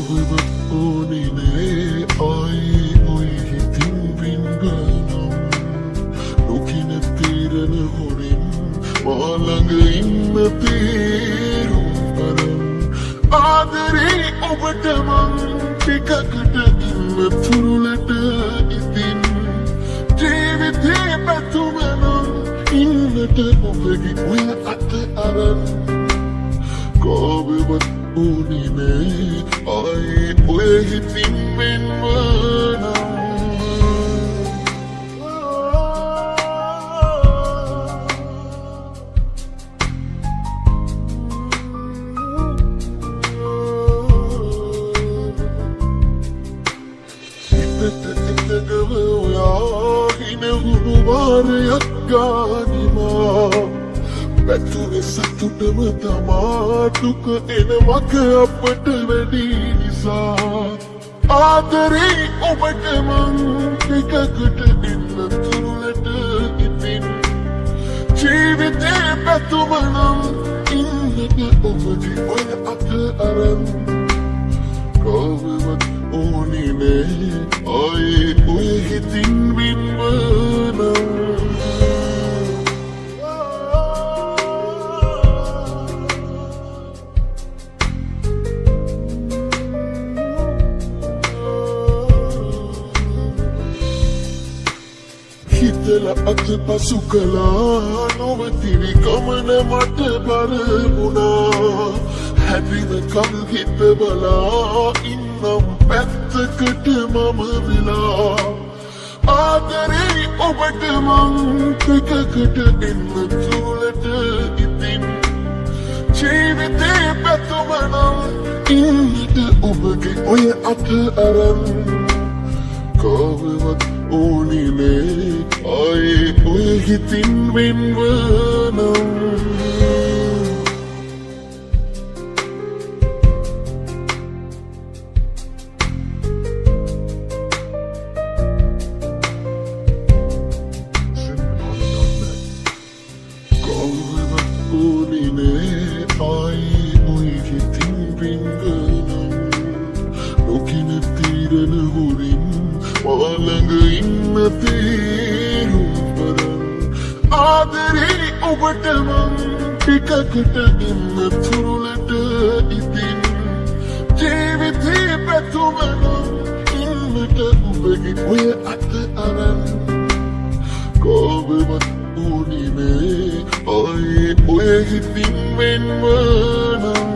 කවවත් ඕනිනේ ආයි ඔය හිතින් වින්ගනම් නොකින තීරණ හොරින් මා ළඟ ඉන්න තේරුම් කරන් ආදරේ ඔබට මං ටිකකට ඉන්න තුරුලට ඉතින් ජීවිතේ පැතුමනම් ඉන්නට ඔබගේ ඔය අත අරන් කවවත් ඕනිනේ ආයි ඔය හිතින් වෙන්වනම් වාරයක් ගානිමා පැතුනේ සතුටම තමා දුක එන මක අපට වැඩි නිසා ආදරේ ඔබට මං ටිකකට ඉන්න තුරුලට ඉතින් ජීවිතේ පැතුමනම් ඉන්නට ඔබගේ ඔය අත අරන් කවවත් ඕනිනේ ආයි ඔය හිතින් වින්වනම් හිතලා අතපසු කළා නොවතිරි ගමන මට බර වුණා හැදින කල් හිත බලා ඉන්නම් පැත්තකට මම වෙලා ආදරේ ඔබට මං ටිකකට එන්න තුලට ඉතින් ජීවිතේ පැතුමනම් ඉන්නට ඔබගේ ඔය අත අරන් කවවත් ඕනිනේ ආයි ඔය හිතින් වෙන්වනම් නොකින තීරණ හොරින් මා ළඟ ඉන්න තේරුම් කරන් ආදරේ ඔබට මං ටිකකට ඉන්න තුරුලට ඉතින් ජීවිතේ පැතුමනම් ඉන්නට ඔබගේ ඔය අත අරන් කවවත් ඕනිනේ ආයි ඔය හිතින් වෙන්වනම්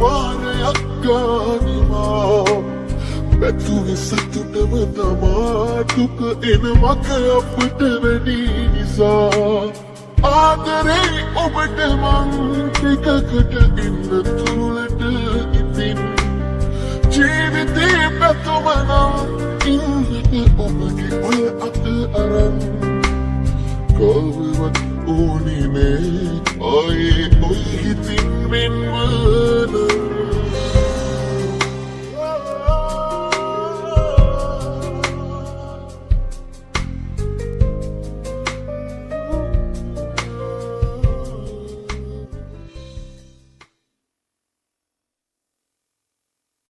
වාරයක් ගානිමා පැතුනේ සතුටම තමා දුක එන මක අපට වැඩි නිසා ආදරේ ඔබට මං ටිකකට ඉන්න තුරුලට ඉතින් ජීවිතේ පැතුමනම් ඉන්නට ඔබගේ ඔය අත අරන් කවවත් ඕනිනේ ආයි ඔය හිතින් වෙන්වනම්